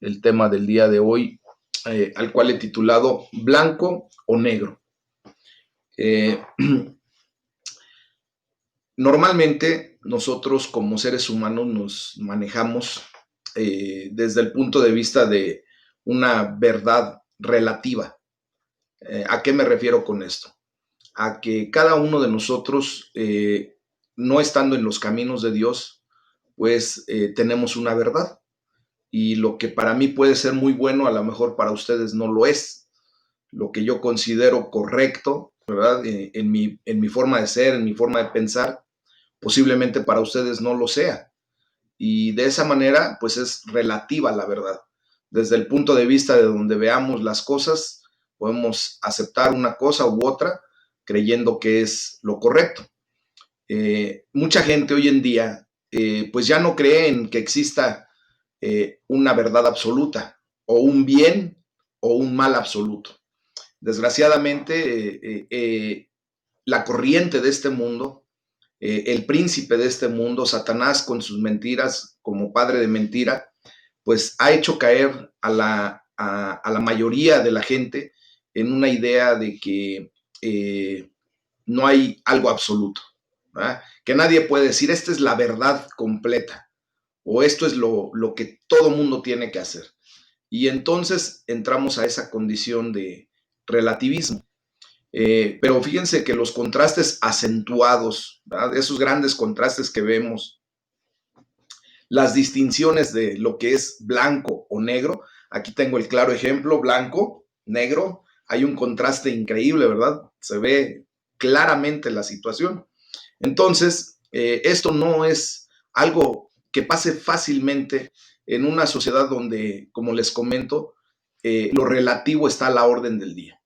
el tema del día de hoy, al cual he titulado Blanco o Negro. Eh, Normalmente nosotros como seres humanos nos manejamos desde el punto de vista de una verdad relativa. ¿A qué me refiero con esto? A que cada uno de nosotros, no estando en los caminos de Dios, pues tenemos una verdad. Y lo que para mí puede ser muy bueno, a lo mejor para ustedes no lo es. Lo que yo considero correcto, ¿verdad? En mi forma de ser, en mi forma de pensar, posiblemente para ustedes no lo sea. Y de esa manera, pues es relativa la verdad. Desde el punto de vista de donde veamos las cosas, podemos aceptar una cosa u otra creyendo que es lo correcto. Mucha gente hoy en día, pues ya no cree en que exista una verdad absoluta o un bien o un mal absoluto. Desgraciadamente, la corriente de este mundo, el príncipe de este mundo, Satanás, con sus mentiras como padre de mentira, pues ha hecho caer a la mayoría de la gente en una idea de que no hay algo absoluto, ¿verdad? Que nadie puede decir, esta es la verdad completa o esto es lo que todo mundo tiene que hacer. Y entonces entramos a esa condición de relativismo. Pero fíjense que los contrastes acentuados, ¿verdad? Esos grandes contrastes que vemos, las distinciones de lo que es blanco o negro, aquí tengo el claro ejemplo, blanco, negro, hay un contraste increíble, ¿verdad? Se ve claramente la situación. Entonces, esto no es algo que pase fácilmente en una sociedad donde, como les comento, lo relativo está a la orden del día.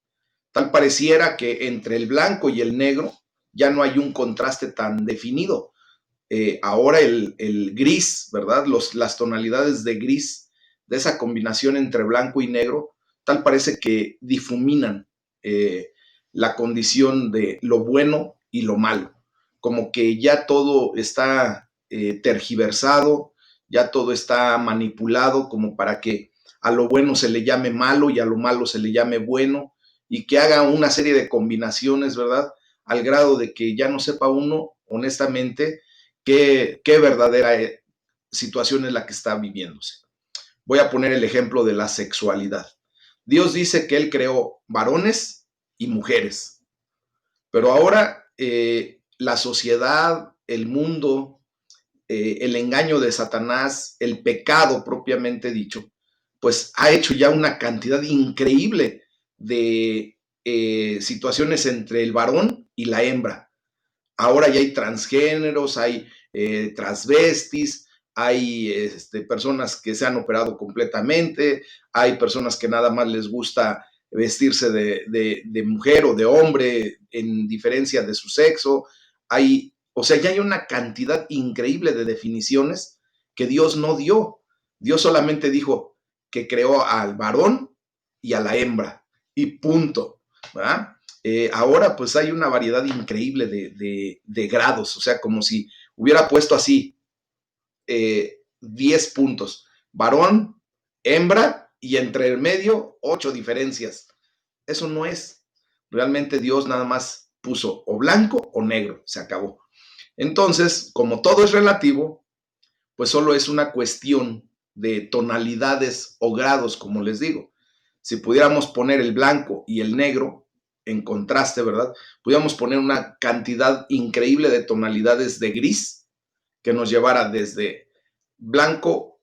Tal pareciera que entre el blanco y el negro ya no hay un contraste tan definido. Ahora el gris, ¿verdad? Las tonalidades de gris, de esa combinación entre blanco y negro, tal parece que difuminan la condición de lo bueno y lo malo. Como que ya todo está tergiversado, ya todo está manipulado como para que a lo bueno se le llame malo y a lo malo se le llame bueno y que haga una serie de combinaciones, ¿verdad? Al grado de que ya no sepa uno, honestamente, qué verdadera situación es la que está viviéndose. Voy a poner el ejemplo de la sexualidad. Dios dice que Él creó varones y mujeres, pero ahora la sociedad, el mundo, el engaño de Satanás, el pecado propiamente dicho, pues ha hecho ya una cantidad increíble de situaciones entre el varón y la hembra. Ahora ya hay transgéneros, hay transvestis, hay personas que se han operado completamente, hay personas que nada más les gusta vestirse de mujer o de hombre en diferencia de su sexo. O sea, ya hay una cantidad increíble de definiciones que Dios no dio. Dios solamente dijo que creó al varón y a la hembra y punto, ¿verdad? Ahora pues hay una variedad increíble de grados, o sea, como si hubiera puesto así 10 puntos, varón, hembra y entre el medio 8 diferencias. Eso no es. Realmente Dios nada más puso o blanco o negro, se acabó. Entonces, como todo es relativo, pues solo es una cuestión de tonalidades o grados, como les digo. Si pudiéramos poner el blanco y el negro en contraste, ¿verdad? Pudiéramos poner una cantidad increíble de tonalidades de gris que nos llevara desde blanco,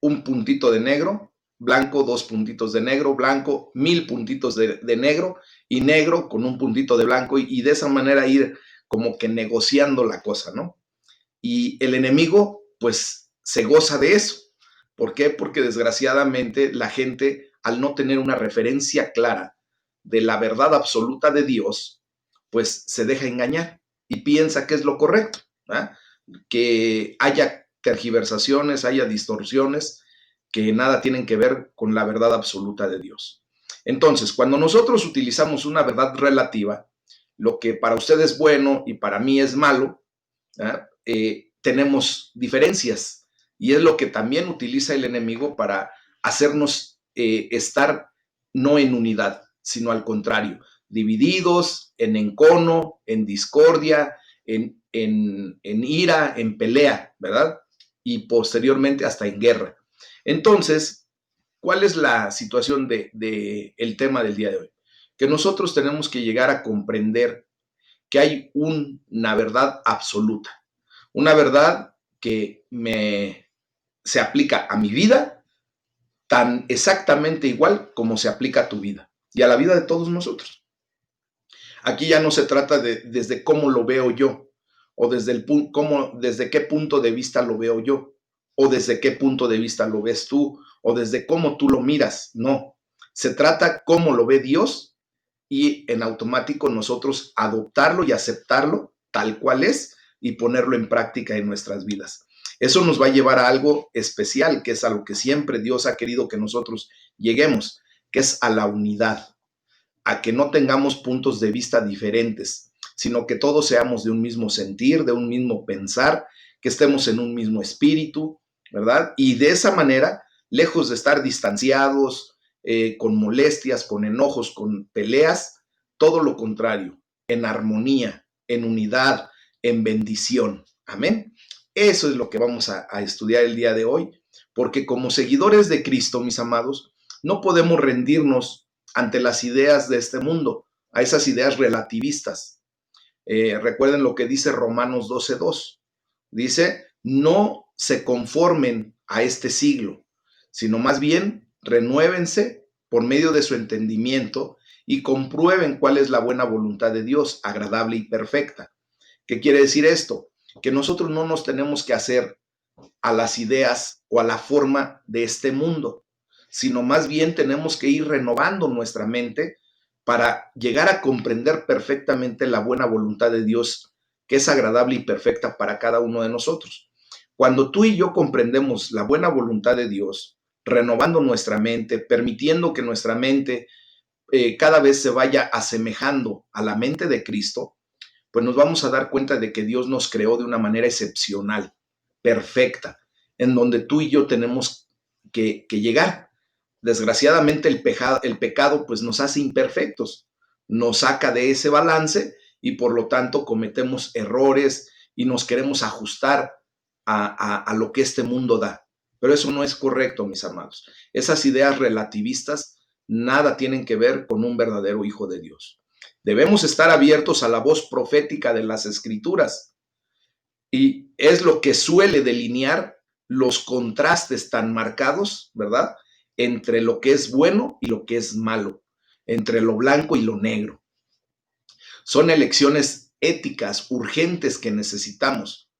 un puntito de negro, blanco, 2 puntitos de negro, blanco, 1000 puntitos de negro y negro con un puntito de blanco y de esa manera ir como que negociando la cosa, ¿no? Y el enemigo, pues, se goza de eso. ¿Por qué? Porque desgraciadamente la gente, al no tener una referencia clara de la verdad absoluta de Dios, pues se deja engañar y piensa que es lo correcto, ¿verdad? Que haya tergiversaciones, haya distorsiones que nada tienen que ver con la verdad absoluta de Dios. Entonces, cuando nosotros utilizamos una verdad relativa, lo que para usted es bueno y para mí es malo, tenemos diferencias y es lo que también utiliza el enemigo para hacernos estar no en unidad, sino al contrario, divididos, en encono, en discordia, en ira, en pelea, ¿verdad? Y posteriormente hasta en guerra. Entonces, ¿cuál es la situación el tema del día de hoy? Que nosotros tenemos que llegar a comprender que hay una verdad absoluta, una verdad que se aplica a mi vida tan exactamente igual como se aplica a tu vida y a la vida de todos nosotros. Aquí ya no se trata de desde cómo lo veo yo, o desde qué punto de vista lo veo yo, o desde qué punto de vista lo ves tú, o desde cómo tú lo miras. No, se trata cómo lo ve Dios y en automático nosotros adoptarlo y aceptarlo tal cual es y ponerlo en práctica en nuestras vidas. Eso nos va a llevar a algo especial, que es a lo que siempre Dios ha querido que nosotros lleguemos, que es a la unidad, a que no tengamos puntos de vista diferentes, sino que todos seamos de un mismo sentir, de un mismo pensar, que estemos en un mismo espíritu, ¿verdad? Y de esa manera, lejos de estar distanciados, con molestias, con enojos, con peleas, todo lo contrario, en armonía, en unidad, en bendición. Amén. Eso es lo que vamos a estudiar el día de hoy, porque como seguidores de Cristo, mis amados, no podemos rendirnos ante las ideas de este mundo, a esas ideas relativistas. Recuerden lo que dice Romanos 12:2. Dice, no se conformen a este siglo, sino más bien renuévense por medio de su entendimiento y comprueben cuál es la buena voluntad de Dios, agradable y perfecta. ¿Qué quiere decir esto? Que nosotros no nos tenemos que hacer a las ideas o a la forma de este mundo, sino más bien tenemos que ir renovando nuestra mente para llegar a comprender perfectamente la buena voluntad de Dios, que es agradable y perfecta para cada uno de nosotros. Cuando tú y yo comprendemos la buena voluntad de Dios, renovando nuestra mente, permitiendo que nuestra mente cada vez se vaya asemejando a la mente de Cristo, pues nos vamos a dar cuenta de que Dios nos creó de una manera excepcional, perfecta, en donde tú y yo tenemos que llegar. Desgraciadamente el pecado pues nos hace imperfectos, nos saca de ese balance y por lo tanto cometemos errores y nos queremos ajustar a lo que este mundo da. Pero eso no es correcto, mis amados. Esas ideas relativistas nada tienen que ver con un verdadero hijo de Dios. Debemos estar abiertos a la voz profética de las escrituras y es lo que suele delinear los contrastes tan marcados, ¿verdad? Entre lo que es bueno y lo que es malo, entre lo blanco y lo negro. Son elecciones éticas urgentes que necesitamos,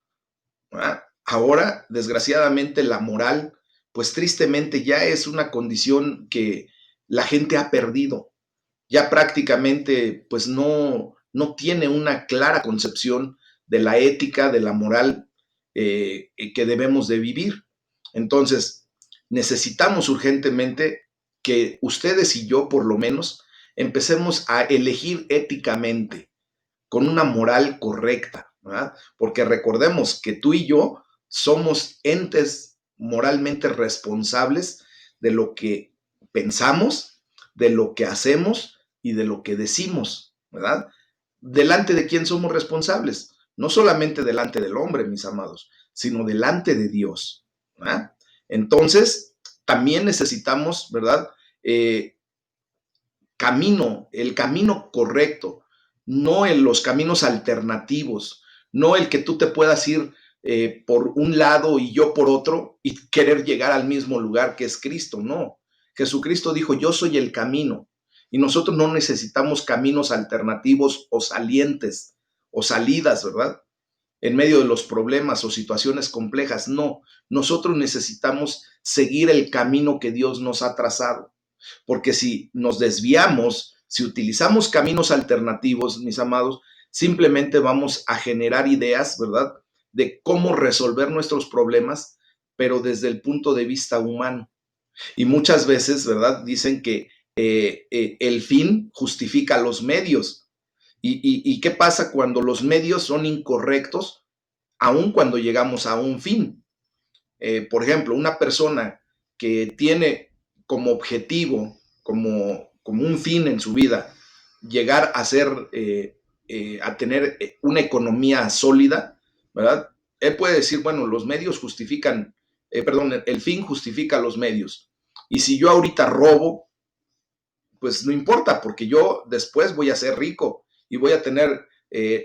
¿verdad? Ahora, desgraciadamente, la moral, pues tristemente ya es una condición que la gente ha perdido. Ya prácticamente, pues no tiene una clara concepción de la ética, de la moral que debemos de vivir. Entonces, necesitamos urgentemente que ustedes y yo, por lo menos, empecemos a elegir éticamente, con una moral correcta, ¿verdad? Porque recordemos que tú y yo somos entes moralmente responsables de lo que pensamos, de lo que hacemos y de lo que decimos, ¿verdad? ¿Delante de quién somos responsables? No solamente delante del hombre, mis amados, sino delante de Dios, ¿verdad? Entonces, también necesitamos, ¿verdad? El camino correcto, no en los caminos alternativos, no el que tú te puedas ir por un lado y yo por otro y querer llegar al mismo lugar que es Cristo, no. Jesucristo dijo, yo soy el camino y nosotros no necesitamos caminos alternativos o salientes o salidas, ¿verdad? En medio de los problemas o situaciones complejas, no. Nosotros necesitamos seguir el camino que Dios nos ha trazado. Porque si nos desviamos, si utilizamos caminos alternativos, mis amados, simplemente vamos a generar ideas, ¿verdad? De cómo resolver nuestros problemas, pero desde el punto de vista humano. Y muchas veces, ¿verdad? Dicen que el fin justifica los medios. ¿Y qué pasa cuando los medios son incorrectos, aun cuando llegamos a un fin? Por ejemplo, una persona que tiene como objetivo, como un fin en su vida, llegar a ser, a tener una economía sólida, ¿verdad? Él puede decir, bueno, los medios justifican, perdón, el fin justifica los medios. Y si yo ahorita robo, pues no importa, porque yo después voy a ser rico y voy a tener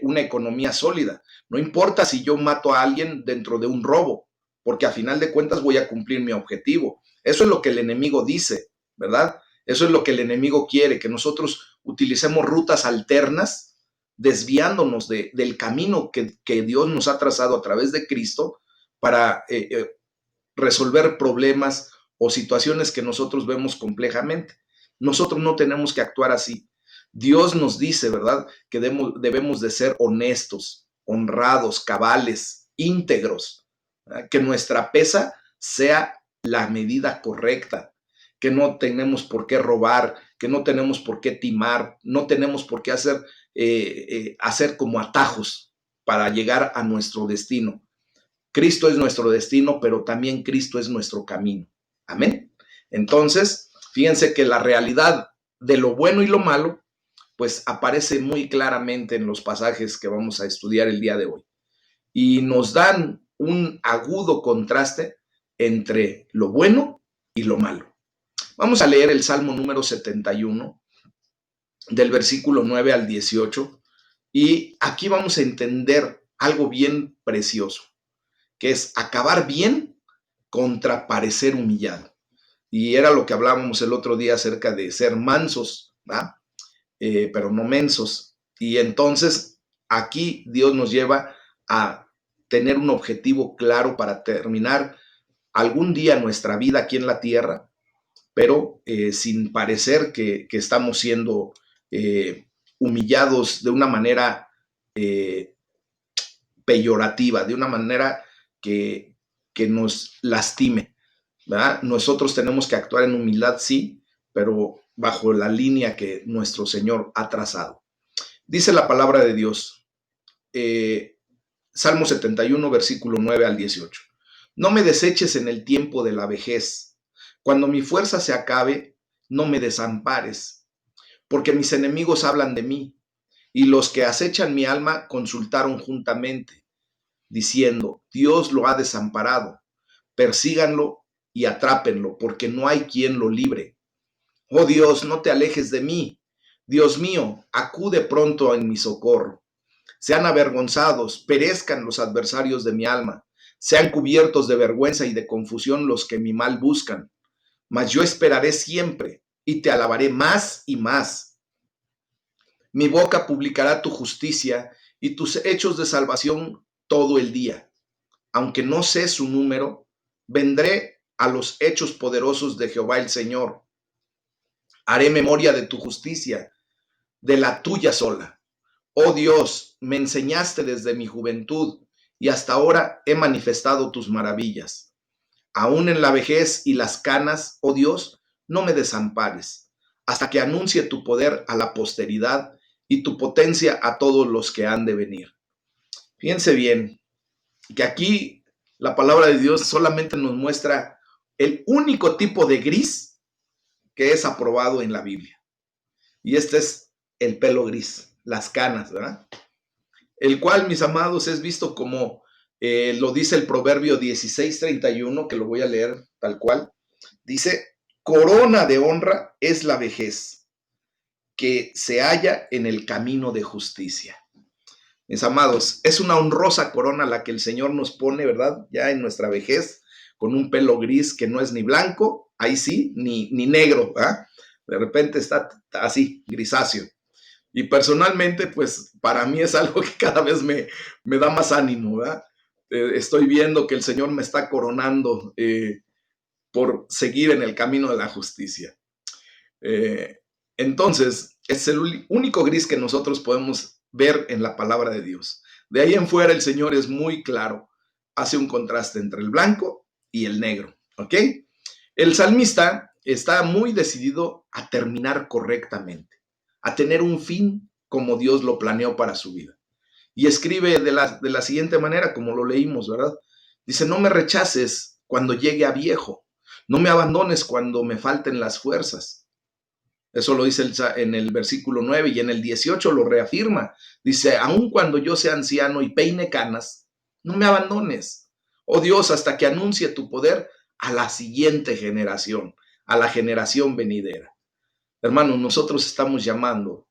una economía sólida. No importa si yo mato a alguien dentro de un robo, porque a final de cuentas voy a cumplir mi objetivo. Eso es lo que el enemigo dice, ¿verdad? Eso es lo que el enemigo quiere, que nosotros utilicemos rutas alternas, desviándonos del camino que Dios nos ha trazado a través de Cristo para resolver problemas o situaciones que nosotros vemos complejamente. Nosotros no tenemos que actuar así. Dios nos dice, ¿verdad?, que debemos de ser honestos, honrados, cabales, íntegros, ¿verdad? Que nuestra pesa sea la medida correcta, que no tenemos por qué robar, que no tenemos por qué timar, no tenemos por qué hacer como atajos para llegar a nuestro destino. Cristo es nuestro destino, pero también Cristo es nuestro camino. Amén. Entonces, fíjense que la realidad de lo bueno y lo malo, pues aparece muy claramente en los pasajes que vamos a estudiar el día de hoy. Y nos dan un agudo contraste entre lo bueno y lo malo. Vamos a leer el Salmo número 71, del versículo 9 al 18, y aquí vamos a entender algo bien precioso, que es acabar bien contra parecer humillado. Y era lo que hablábamos el otro día acerca de ser mansos, ¿verdad? Pero no mensos. Y entonces aquí Dios nos lleva a tener un objetivo claro para terminar algún día nuestra vida aquí en la tierra, pero sin parecer que estamos siendo humillados de una manera eh, peyorativa, de una manera que nos lastime, ¿verdad? Nosotros tenemos que actuar en humildad, sí, pero bajo la línea que nuestro Señor ha trazado. Dice la palabra de Dios, Salmo 71, versículo 9 al 18. No me deseches en el tiempo de la vejez. Cuando mi fuerza se acabe, no me desampares, porque mis enemigos hablan de mí, y los que acechan mi alma consultaron juntamente, diciendo, Dios lo ha desamparado, persíganlo y atrápenlo, porque no hay quien lo libre. Oh Dios, no te alejes de mí. Dios mío, acude pronto en mi socorro. Sean avergonzados, perezcan los adversarios de mi alma, sean cubiertos de vergüenza y de confusión los que mi mal buscan. Mas yo esperaré siempre y te alabaré más y más. Mi boca publicará tu justicia y tus hechos de salvación todo el día. Aunque no sé su número, vendré a los hechos poderosos de Jehová el Señor. Haré memoria de tu justicia, de la tuya sola. Oh Dios, me enseñaste desde mi juventud y hasta ahora he manifestado tus maravillas. Aún en la vejez y las canas, oh Dios, no me desampares, hasta que anuncie tu poder a la posteridad y tu potencia a todos los que han de venir. Fíjense bien, que aquí la palabra de Dios solamente nos muestra el único tipo de gris que es aprobado en la Biblia. Y este es el pelo gris, las canas, ¿verdad? El cual, mis amados, es visto como lo dice el Proverbio 16:31, que lo voy a leer tal cual. Dice, corona de honra es la vejez, que se halla en el camino de justicia. Mis amados, es una honrosa corona la que el Señor nos pone, ¿verdad? Ya en nuestra vejez, con un pelo gris que no es ni blanco, ahí sí, ni negro, ¿verdad? De repente está así, grisáceo. Y personalmente, pues para mí es algo que cada vez me da más ánimo, ¿verdad? Estoy viendo que el Señor me está coronando por seguir en el camino de la justicia. Eh, entonces, es el único gris que nosotros podemos ver en la palabra de Dios. De ahí en fuera el Señor es muy claro, hace un contraste entre el blanco y el negro, ¿ok? El salmista está muy decidido a terminar correctamente, a tener un fin como Dios lo planeó para su vida. Y escribe de la siguiente manera, como lo leímos, ¿verdad? Dice, no me rechaces cuando llegue a viejo, No me abandones cuando me falten las fuerzas. Eso lo dice en el versículo 9 y en el 18 lo reafirma. Dice, aun cuando yo sea anciano y peine canas, no me abandones. Oh Dios, hasta que anuncie tu poder a la siguiente generación, a la generación venidera. Hermanos, nosotros estamos llamados,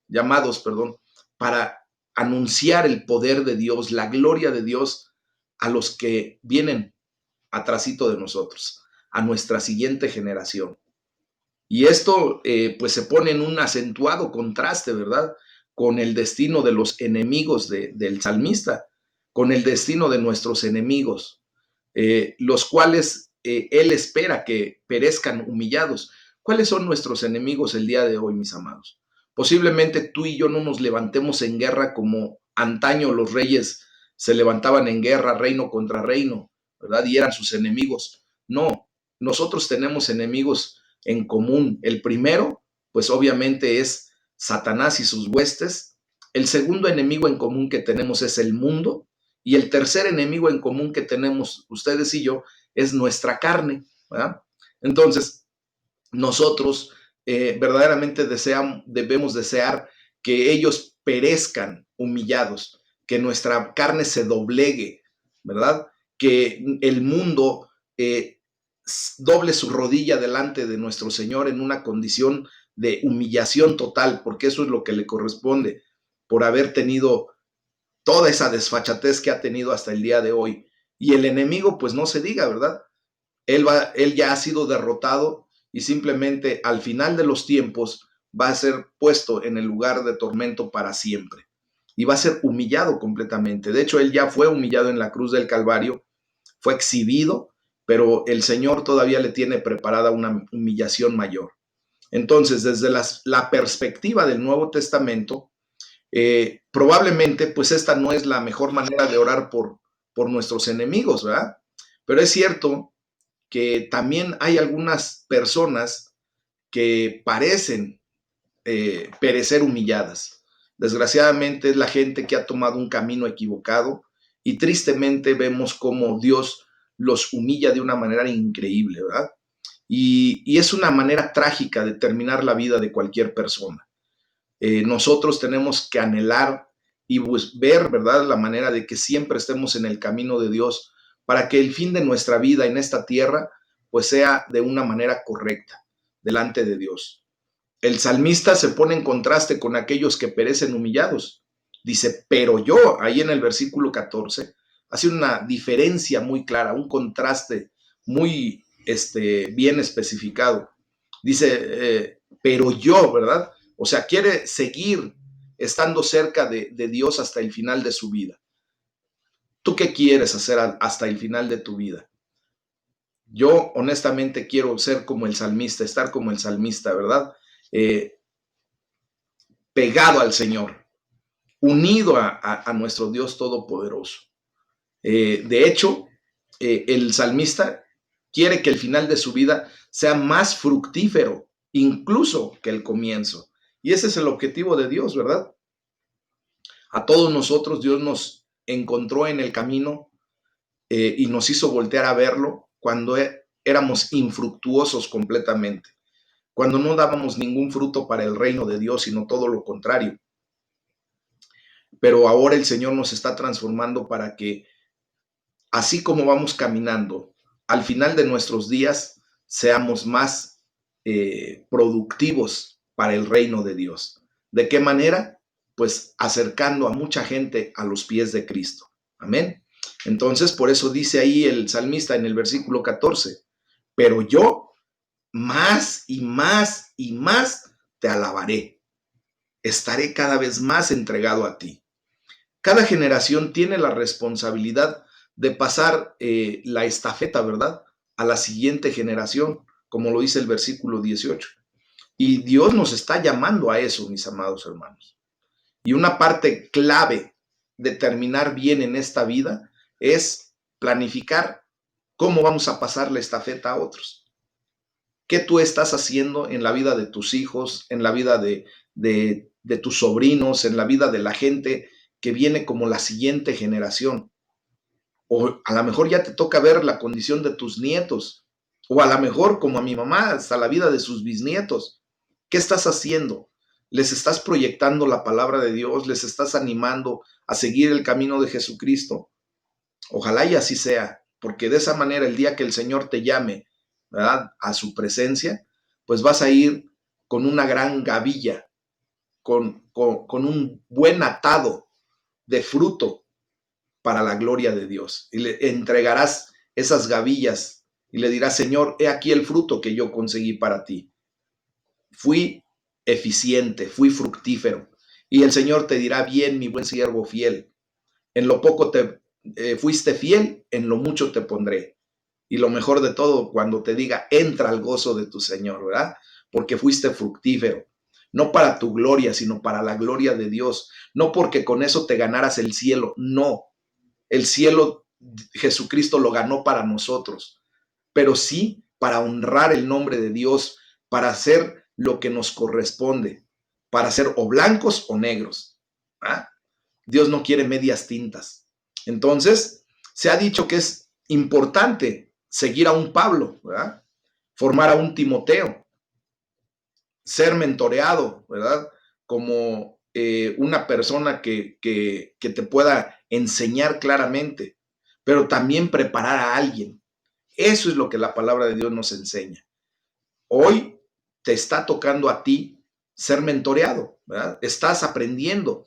para anunciar el poder de Dios, la gloria de Dios a los que vienen atrasito de nosotros, a nuestra siguiente generación. Y esto pues se pone en un acentuado contraste, ¿verdad? Con el destino de los enemigos del salmista, con el destino de nuestros enemigos, los cuales él espera que perezcan humillados. ¿Cuáles son nuestros enemigos el día de hoy, mis amados? Posiblemente tú y yo no nos levantemos en guerra como antaño los reyes se levantaban en guerra, reino contra reino, ¿verdad? Y eran sus enemigos. No, nosotros tenemos enemigos en común. El primero, pues obviamente es Satanás y sus huestes. El segundo enemigo en común que tenemos es el mundo. Y el tercer enemigo en común que tenemos ustedes y yo es nuestra carne, ¿verdad? Entonces, nosotros verdaderamente debemos desear que ellos perezcan humillados, que nuestra carne se doblegue, ¿verdad? Que el mundo doble su rodilla delante de nuestro Señor en una condición de humillación total, porque eso es lo que le corresponde por haber tenido toda esa desfachatez que ha tenido hasta el día de hoy. Y el enemigo, pues no se diga, ¿verdad? Él ya ha sido derrotado y simplemente al final de los tiempos va a ser puesto en el lugar de tormento para siempre y va a ser humillado completamente. De hecho, él ya fue humillado en la cruz del Calvario, fue exhibido, pero el Señor todavía le tiene preparada una humillación mayor. Entonces, desde la perspectiva del Nuevo Testamento, probablemente pues esta no es la mejor manera de orar por nuestros enemigos, ¿verdad? Pero es cierto que también hay algunas personas que parecen perecer humilladas. Desgraciadamente es la gente que ha tomado un camino equivocado y tristemente vemos cómo Dios los humilla de una manera increíble, ¿verdad? Y es una manera trágica de terminar la vida de cualquier persona. Nosotros tenemos que anhelar y ver, ¿verdad?, la manera de que siempre estemos en el camino de Dios para que el fin de nuestra vida en esta tierra pues sea de una manera correcta delante de Dios. El salmista se pone en contraste con aquellos que perecen humillados. Dice, pero yo, ahí en el versículo 14, hace una diferencia muy clara, un contraste muy bien especificado. Dice, pero yo, ¿verdad? O sea, quiere seguir estando cerca de Dios hasta el final de su vida. ¿Tú qué quieres hacer hasta el final de tu vida? Yo honestamente quiero ser como el salmista, estar como el salmista, ¿verdad? Eh, Pegado al Señor, unido a nuestro Dios Todopoderoso. De hecho, el salmista quiere que el final de su vida sea más fructífero, incluso que el comienzo. Y ese es el objetivo de Dios, ¿verdad? A todos nosotros Dios nos encontró en el camino y nos hizo voltear a verlo cuando éramos infructuosos completamente, cuando no dábamos ningún fruto para el reino de Dios, sino todo lo contrario. Pero ahora el Señor nos está transformando para que, así como vamos caminando, al final de nuestros días seamos más productivos para el reino de Dios. ¿De qué manera? Pues acercando a mucha gente a los pies de Cristo. Amén. Entonces, por eso dice ahí el salmista en el versículo 14, pero yo más y más y más te alabaré. Estaré cada vez más entregado a ti. Cada generación tiene la responsabilidad de pasar la estafeta, ¿verdad?, a la siguiente generación, como lo dice el versículo 18. Y Dios nos está llamando a eso, mis amados hermanos. Y una parte clave de terminar bien en esta vida es planificar cómo vamos a pasar la estafeta a otros. ¿Qué tú estás haciendo en la vida de tus hijos, en la vida de tus sobrinos, en la vida de la gente que viene como la siguiente generación? O a lo mejor ya te toca ver la condición de tus nietos. O a lo mejor, como a mi mamá, hasta la vida de sus bisnietos. ¿Qué estás haciendo? ¿Les estás proyectando la palabra de Dios? ¿Les estás animando a seguir el camino de Jesucristo? Ojalá y así sea, porque de esa manera el día que el Señor te llame, ¿verdad?, a su presencia, pues vas a ir con una gran gavilla, con un buen atado de fruto para la gloria de Dios. Y le entregarás esas gavillas y le dirás, Señor, he aquí el fruto que yo conseguí para ti. Fui eficiente, fui fructífero. Y el Señor te dirá, bien, mi buen siervo fiel, en lo poco te fuiste fiel, en lo mucho te pondré. Y lo mejor de todo, cuando te diga, entra al gozo de tu Señor, ¿verdad? Porque fuiste fructífero. No para tu gloria, sino para la gloria de Dios. No porque con eso te ganaras el cielo, no. El cielo Jesucristo lo ganó para nosotros, pero sí para honrar el nombre de Dios, para hacer lo que nos corresponde, para ser o blancos o negros. ¿Ah? Dios no quiere medias tintas. Entonces, se ha dicho que es importante seguir a un Pablo, ¿verdad? Formar a un Timoteo, ser mentoreado, ¿verdad? Como una persona que te pueda enseñar claramente, pero también preparar a alguien. Eso es lo que la palabra de Dios nos enseña. Hoy te está tocando a ti ser mentoreado, ¿verdad? Estás aprendiendo,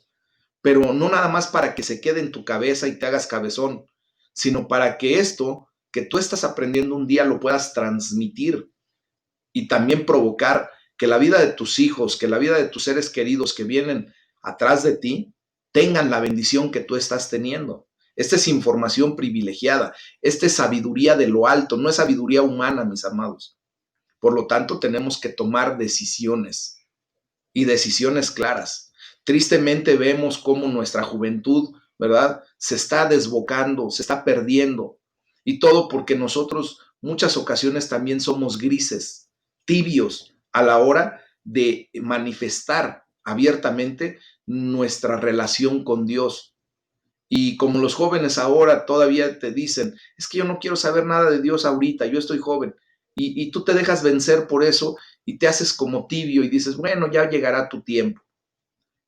pero no nada más para que se quede en tu cabeza y te hagas cabezón, sino para que esto que tú estás aprendiendo un día lo puedas transmitir y también provocar que la vida de tus hijos, que la vida de tus seres queridos que vienen atrás de ti, tengan la bendición que tú estás teniendo. Esta es información privilegiada, esta es sabiduría de lo alto, no es sabiduría humana, mis amados. Por lo tanto, tenemos que tomar decisiones y decisiones claras. Tristemente vemos cómo nuestra juventud, ¿verdad?, se está desbocando, se está perdiendo. Y todo porque nosotros muchas ocasiones también somos grises, tibios a la hora de manifestar abiertamente nuestra relación con Dios. Y como los jóvenes ahora todavía te dicen, es que yo no quiero saber nada de Dios ahorita, yo estoy joven. Y tú te dejas vencer por eso y te haces como tibio y dices, bueno, ya llegará tu tiempo.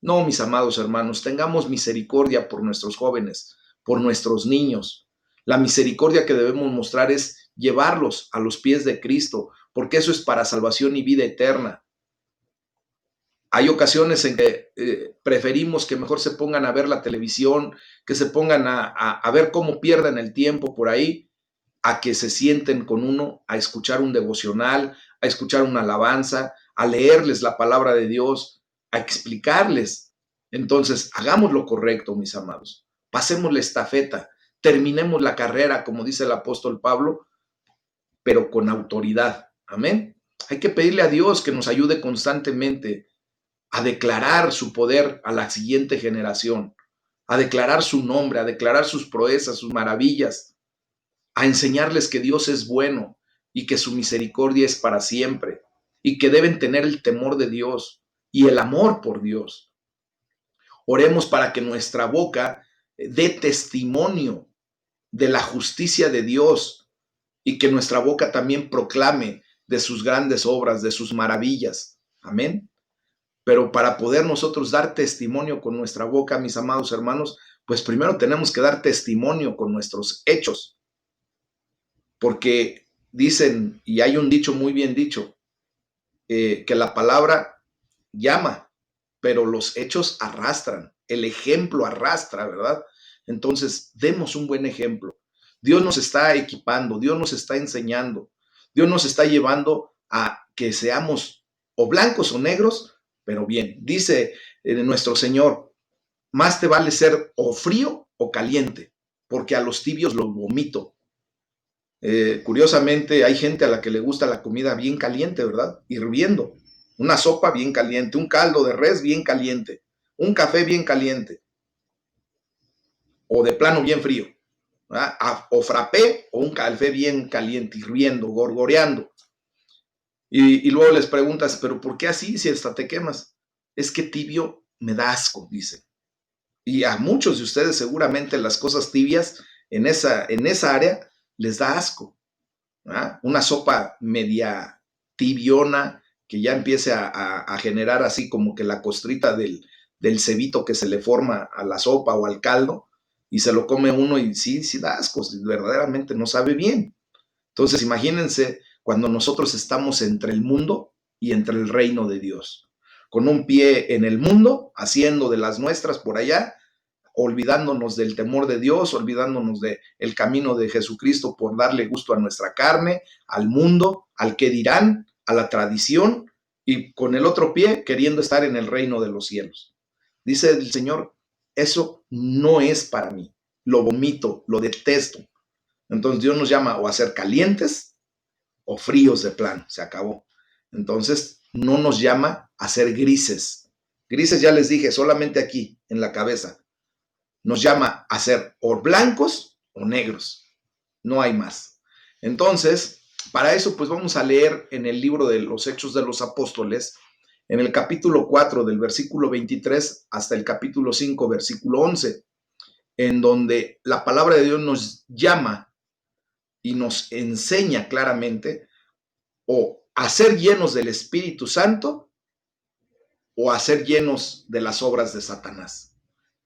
No, mis amados hermanos, tengamos misericordia por nuestros jóvenes, por nuestros niños. La misericordia que debemos mostrar es llevarlos a los pies de Cristo, porque eso es para salvación y vida eterna. Hay ocasiones en que preferimos que mejor se pongan a ver la televisión, que se pongan a ver cómo pierden el tiempo por ahí, a que se sienten con uno a escuchar un devocional, a escuchar una alabanza, a leerles la palabra de Dios, a explicarles. Entonces, hagamos lo correcto, mis amados. Pasemos la estafeta, terminemos la carrera, como dice el apóstol Pablo, pero con autoridad. Amén. Hay que pedirle a Dios que nos ayude constantemente a declarar su poder a la siguiente generación, a declarar su nombre, a declarar sus proezas, sus maravillas, a enseñarles que Dios es bueno y que su misericordia es para siempre y que deben tener el temor de Dios y el amor por Dios. Oremos para que nuestra boca dé testimonio de la justicia de Dios y que nuestra boca también proclame de sus grandes obras, de sus maravillas. Amén. Pero para poder nosotros dar testimonio con nuestra boca, mis amados hermanos, pues primero tenemos que dar testimonio con nuestros hechos, porque dicen, y hay un dicho muy bien dicho, que la palabra llama, pero los hechos arrastran, el ejemplo arrastra, ¿verdad? Entonces, demos un buen ejemplo. Dios nos está equipando, Dios nos está enseñando, Dios nos está llevando a que seamos o blancos o negros, pero bien, dice nuestro Señor, más te vale ser o frío o caliente, porque a los tibios los vomito. Curiosamente, hay gente a la que le gusta la comida bien caliente, ¿verdad? Hirviendo. Una sopa bien caliente, un caldo de res bien caliente, un café bien caliente, o de plano bien frío, ¿verdad? O frappé o un café bien caliente, hirviendo, gorgoreando. Y luego les preguntas, ¿pero por qué así si hasta te quemas? Es que tibio me da asco, dicen. Y a muchos de ustedes seguramente las cosas tibias en esa área les da asco. ¿ah? Una sopa media tibiona que ya empiece a generar así como que la costrita del cebito que se le forma a la sopa o al caldo, y se lo come uno y sí, sí da asco, verdaderamente no sabe bien. Entonces imagínense cuando nosotros estamos entre el mundo y entre el reino de Dios, con un pie en el mundo, haciendo de las nuestras por allá, olvidándonos del temor de Dios, olvidándonos del camino de Jesucristo por darle gusto a nuestra carne, al mundo, al que dirán, a la tradición, y con el otro pie queriendo estar en el reino de los cielos. Dice el Señor, eso no es para mí, lo vomito, lo detesto. Entonces Dios nos llama o a ser calientes o fríos de plano, se acabó. Entonces no nos llama a ser grises. Grises ya les dije, solamente aquí, en la cabeza. Nos llama a ser o blancos o negros. No hay más. Entonces, para eso, pues vamos a leer en el libro de los Hechos de los Apóstoles, en el capítulo 4, del versículo 23 hasta el capítulo 5, versículo 11, en donde la palabra de Dios nos llama y nos enseña claramente o a ser llenos del Espíritu Santo o a ser llenos de las obras de Satanás.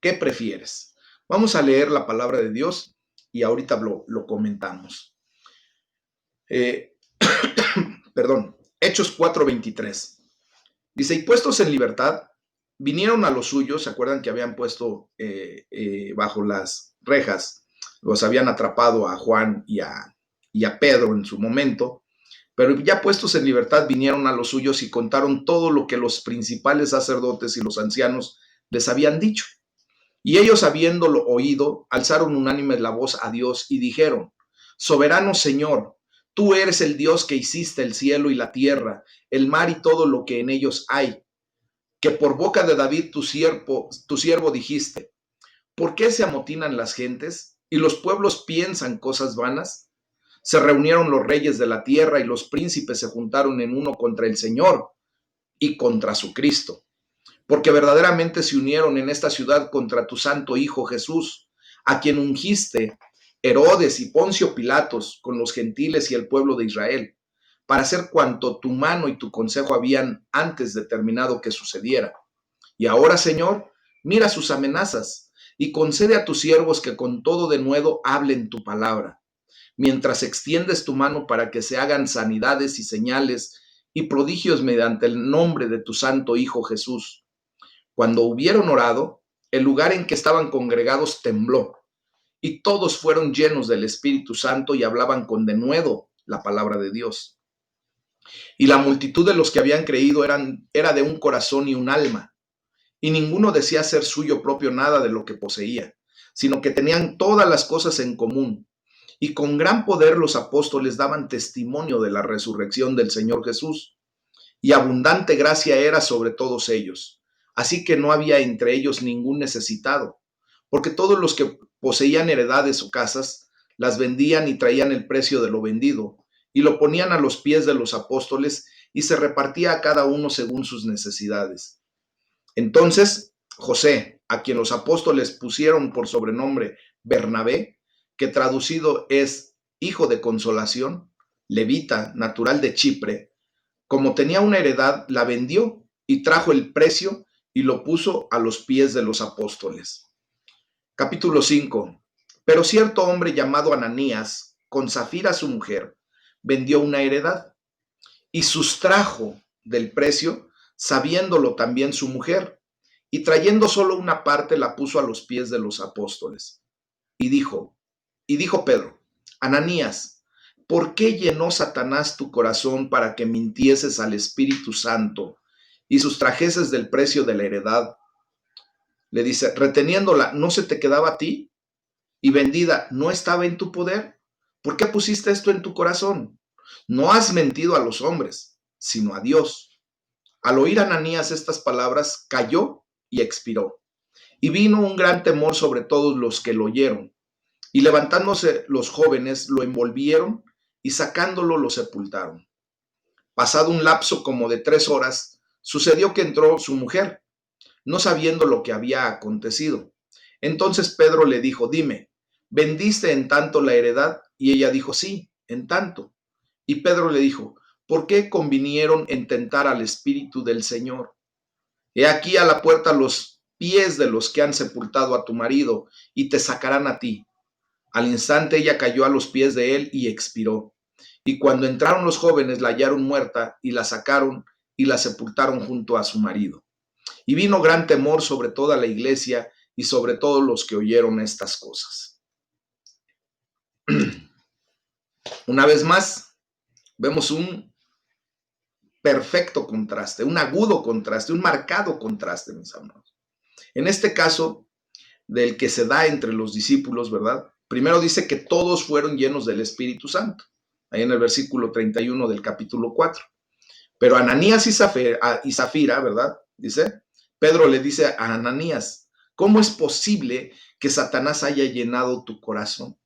¿Qué prefieres? Vamos a leer la palabra de Dios y ahorita lo comentamos. Eh, perdón, Hechos 4:23. Dice, y puestos en libertad, vinieron a los suyos, ¿se acuerdan que habían puesto bajo las rejas? Los habían atrapado a Juan y a Pedro en su momento, pero ya puestos en libertad vinieron a los suyos y contaron todo lo que los principales sacerdotes y los ancianos les habían dicho. Y ellos, habiéndolo oído, alzaron unánimes la voz a Dios y dijeron, soberano Señor, tú eres el Dios que hiciste el cielo y la tierra, el mar y todo lo que en ellos hay, que por boca de David tu siervo dijiste, ¿por qué se amotinan las gentes y los pueblos piensan cosas vanas? Se reunieron los reyes de la tierra y los príncipes se juntaron en uno contra el Señor y contra su Cristo, porque verdaderamente se unieron en esta ciudad contra tu santo Hijo Jesús, a quien ungiste Herodes y Poncio Pilatos con los gentiles y el pueblo de Israel, para hacer cuanto tu mano y tu consejo habían antes determinado que sucediera. Y ahora, Señor, mira sus amenazas y concede a tus siervos que con todo denuedo hablen tu palabra, mientras extiendes tu mano para que se hagan sanidades y señales y prodigios mediante el nombre de tu santo Hijo Jesús. Cuando hubieron orado, el lugar en que estaban congregados tembló, y todos fueron llenos del Espíritu Santo y hablaban con denuedo la palabra de Dios. Y la multitud de los que habían creído era de un corazón y un alma, y ninguno decía ser suyo propio nada de lo que poseía, sino que tenían todas las cosas en común. Y con gran poder los apóstoles daban testimonio de la resurrección del Señor Jesús, y abundante gracia era sobre todos ellos. Así que no había entre ellos ningún necesitado, porque todos los que poseían heredades o casas las vendían y traían el precio de lo vendido y lo ponían a los pies de los apóstoles y se repartía a cada uno según sus necesidades. Entonces José, a quien los apóstoles pusieron por sobrenombre Bernabé, que traducido es hijo de consolación, levita, natural de Chipre, como tenía una heredad, la vendió y trajo el precio y lo puso a los pies de los apóstoles. Capítulo 5. Pero cierto hombre llamado Ananías, con Zafira su mujer, vendió una heredad y sustrajo del precio, sabiéndolo también su mujer, y trayendo solo una parte la puso a los pies de los apóstoles. Y dijo Pedro, Ananías, ¿por qué llenó Satanás tu corazón para que mintieses al Espíritu Santo y sustrajeses del precio de la heredad? Le dice, reteniéndola, ¿no se te quedaba a ti? Y vendida, ¿no estaba en tu poder? ¿Por qué pusiste esto en tu corazón? No has mentido a los hombres, sino a Dios. Al oír Ananías estas palabras, cayó y expiró. Y vino un gran temor sobre todos los que lo oyeron. Y levantándose los jóvenes, lo envolvieron y sacándolo lo sepultaron. Pasado un lapso como de 3 horas, sucedió que entró su mujer, no sabiendo lo que había acontecido. Entonces Pedro le dijo, dime, ¿vendiste en tanto la heredad? Y ella dijo, sí, en tanto. Y Pedro le dijo, ¿por qué convinieron en tentar al Espíritu del Señor? He aquí a la puerta los pies de los que han sepultado a tu marido y te sacarán a ti. Al instante ella cayó a los pies de él y expiró. Y cuando entraron los jóvenes la hallaron muerta y la sacaron y la sepultaron junto a su marido. Y vino gran temor sobre toda la iglesia y sobre todos los que oyeron estas cosas. Una vez más, vemos un perfecto contraste, un agudo contraste, un marcado contraste, mis amados. En este caso, del que se da entre los discípulos, ¿verdad? Primero dice que todos fueron llenos del Espíritu Santo, ahí en el versículo 31 del capítulo 4. Pero Ananías y Zafira, ¿verdad? Dice, Pedro le dice a Ananías, ¿cómo es posible que Satanás haya llenado tu corazón?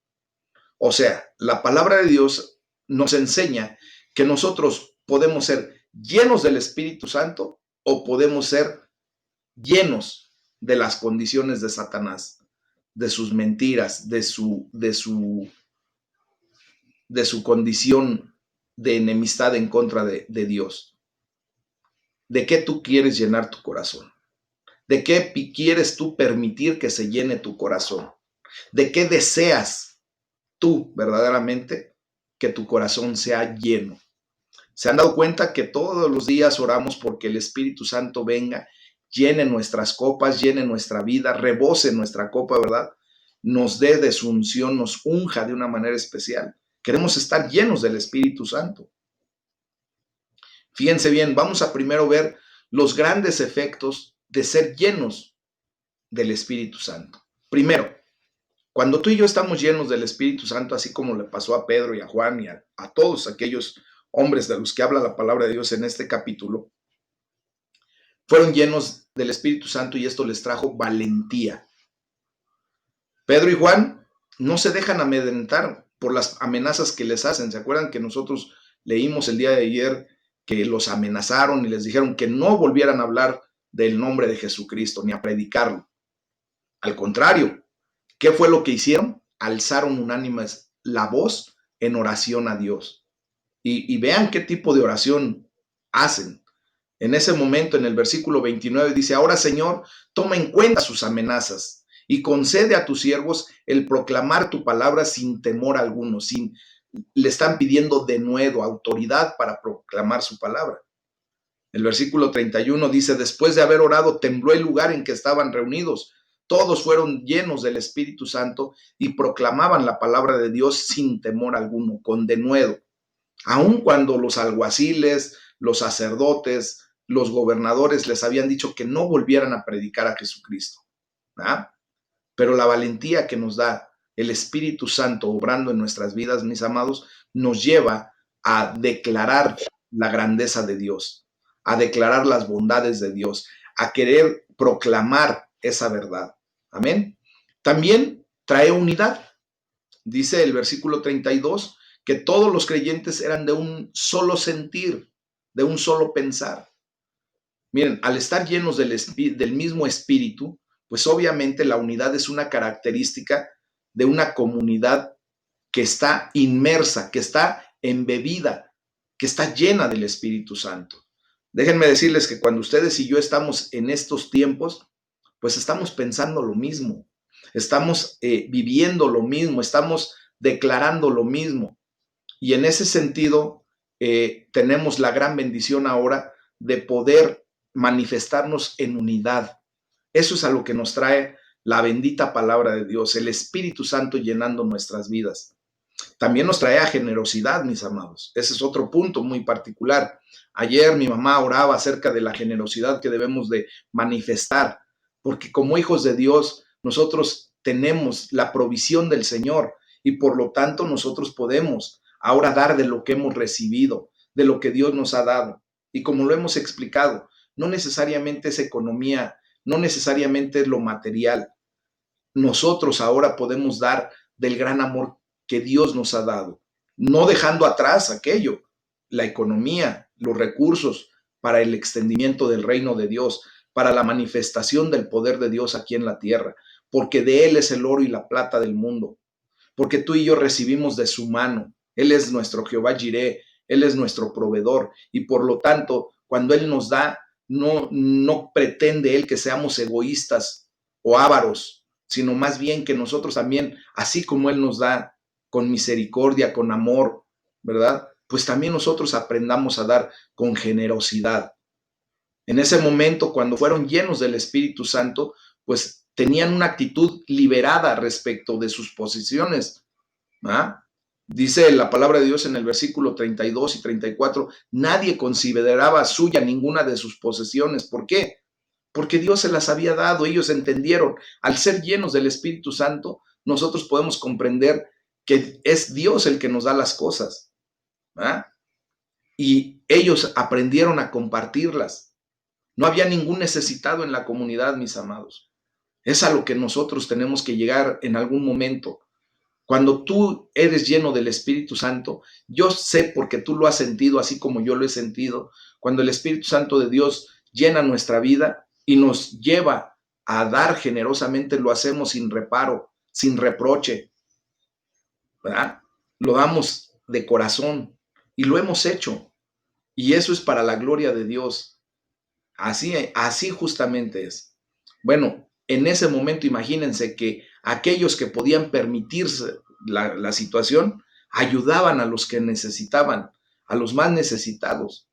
O sea, la palabra de Dios nos enseña que nosotros podemos ser llenos del Espíritu Santo o podemos ser llenos de las condiciones de Satanás, de sus mentiras, de su condición de enemistad en contra de Dios. ¿De qué tú quieres llenar tu corazón? ¿De qué quieres tú permitir que se llene tu corazón? ¿De qué deseas tú verdaderamente que tu corazón sea lleno? ¿Se han dado cuenta que todos los días oramos porque el Espíritu Santo venga, llene nuestras copas, llene nuestra vida, rebose nuestra copa, ¿verdad? Nos dé de su unción, nos unja de una manera especial. Queremos estar llenos del Espíritu Santo. Fíjense bien, vamos a primero ver los grandes efectos de ser llenos del Espíritu Santo. Primero, cuando tú y yo estamos llenos del Espíritu Santo, así como le pasó a Pedro y a Juan y a todos aquellos hombres de los que habla la palabra de Dios en este capítulo, fueron llenos del Espíritu Santo y esto les trajo valentía. Pedro y Juan no se dejan amedrentar por las amenazas que les hacen. ¿Se acuerdan que nosotros leímos el día de ayer que los amenazaron y les dijeron que no volvieran a hablar del nombre de Jesucristo ni a predicarlo? Al contrario, ¿qué fue lo que hicieron? Alzaron unánimes la voz en oración a Dios. Y vean qué tipo de oración hacen. En ese momento, en el versículo 29, dice, ahora Señor, toma en cuenta sus amenazas y concede a tus siervos el proclamar tu palabra sin temor alguno, le están pidiendo denuedo, autoridad para proclamar su palabra. El versículo 31 dice, después de haber orado, tembló el lugar en que estaban reunidos. Todos fueron llenos del Espíritu Santo y proclamaban la palabra de Dios sin temor alguno, con denuedo. Aun cuando los alguaciles, los sacerdotes, los gobernadores les habían dicho que no volvieran a predicar a Jesucristo. ¿Ah? Pero la valentía que nos da el Espíritu Santo obrando en nuestras vidas, mis amados, nos lleva a declarar la grandeza de Dios, a declarar las bondades de Dios, a querer proclamar esa verdad. Amén. También trae unidad. Dice el versículo 32 que todos los creyentes eran de un solo sentir, de un solo pensar. Miren, al estar llenos del mismo espíritu, pues obviamente la unidad es una característica de una comunidad que está inmersa, que está embebida, que está llena del Espíritu Santo. Déjenme decirles que cuando ustedes y yo estamos en estos tiempos, pues estamos pensando lo mismo, estamos viviendo lo mismo, estamos declarando lo mismo. Y en ese sentido, tenemos la gran bendición ahora de poder manifestarnos en unidad. Eso es a lo que nos trae la bendita palabra de Dios, el Espíritu Santo llenando nuestras vidas. También nos trae a generosidad, mis amados. Ese es otro punto muy particular. Ayer mi mamá oraba acerca de la generosidad que debemos de manifestar, porque como hijos de Dios, nosotros tenemos la provisión del Señor y por lo tanto nosotros podemos ahora dar de lo que hemos recibido, de lo que Dios nos ha dado. Y como lo hemos explicado, no necesariamente es economía, no necesariamente es lo material. Nosotros ahora podemos dar del gran amor que Dios nos ha dado, no dejando atrás aquello, la economía, los recursos para el extendimiento del reino de Dios, para la manifestación del poder de Dios aquí en la tierra, porque de Él es el oro y la plata del mundo, porque tú y yo recibimos de su mano. Él es nuestro Jehová Jireh, Él es nuestro proveedor y por lo tanto, cuando Él nos da, no pretende Él que seamos egoístas o ávaros, sino más bien que nosotros también, así como Él nos da con misericordia, con amor, ¿verdad? Pues también nosotros aprendamos a dar con generosidad. En ese momento, cuando fueron llenos del Espíritu Santo, pues tenían una actitud liberada respecto de sus posiciones. ¿Ah? Dice la palabra de Dios en el versículo 32 y 34, nadie consideraba suya ninguna de sus posesiones. ¿Por qué? Porque Dios se las había dado, ellos entendieron. Al ser llenos del Espíritu Santo, nosotros podemos comprender que es Dios el que nos da las cosas. ¿Ah? Y ellos aprendieron a compartirlas. No había ningún necesitado en la comunidad, mis amados. Es a lo que nosotros tenemos que llegar en algún momento. Cuando tú eres lleno del Espíritu Santo, yo sé porque tú lo has sentido así como yo lo he sentido, cuando el Espíritu Santo de Dios llena nuestra vida y nos lleva a dar generosamente, lo hacemos sin reparo, sin reproche, ¿verdad? Lo damos de corazón y lo hemos hecho. Y eso es para la gloria de Dios. Así justamente es. Bueno, en ese momento imagínense que aquellos que podían permitirse la situación ayudaban a los que necesitaban, a los más necesitados.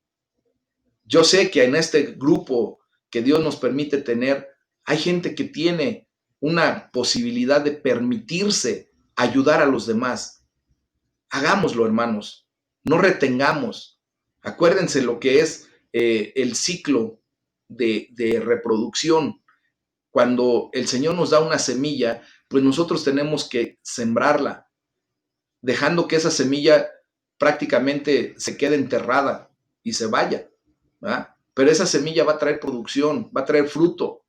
Yo sé que en este grupo que Dios nos permite tener, hay gente que tiene una posibilidad de permitirse ayudar a los demás. Hagámoslo, hermanos. No retengamos. Acuérdense lo que es el ciclo de reproducción. Cuando el Señor nos da una semilla, pues nosotros tenemos que sembrarla, dejando que esa semilla prácticamente se quede enterrada y se vaya, ¿verdad? Pero esa semilla va a traer producción, va a traer fruto.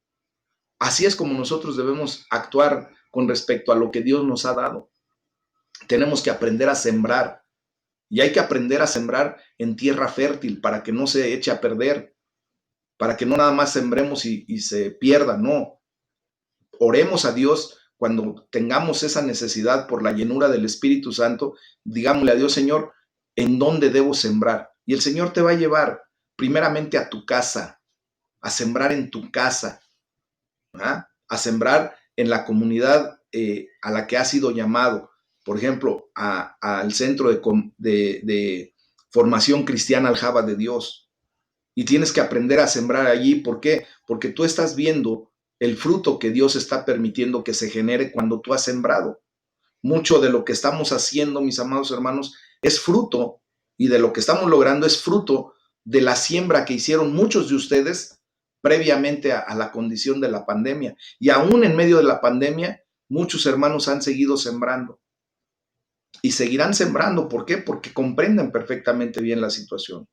Así es como nosotros debemos actuar con respecto a lo que Dios nos ha dado. Tenemos que aprender a sembrar y hay que aprender a sembrar en tierra fértil para que no se eche a perder, para que no nada más sembremos y se pierda, no. Oremos a Dios cuando tengamos esa necesidad por la llenura del Espíritu Santo, digámosle a Dios, Señor, ¿en dónde debo sembrar? Y el Señor te va a llevar primeramente a tu casa, a sembrar en tu casa, ¿ah? A sembrar en la comunidad a la que has sido llamado. Por ejemplo, al centro de formación cristiana Aljaba de Dios. Y tienes que aprender a sembrar allí. ¿Por qué? Porque tú estás viendo el fruto que Dios está permitiendo que se genere cuando tú has sembrado. Mucho de lo que estamos haciendo, mis amados hermanos, es fruto, y de lo que estamos logrando es fruto de la siembra que hicieron muchos de ustedes previamente a la condición de la pandemia. Y aún en medio de la pandemia, muchos hermanos han seguido sembrando y seguirán sembrando. ¿Por qué? Porque comprenden perfectamente bien la situación.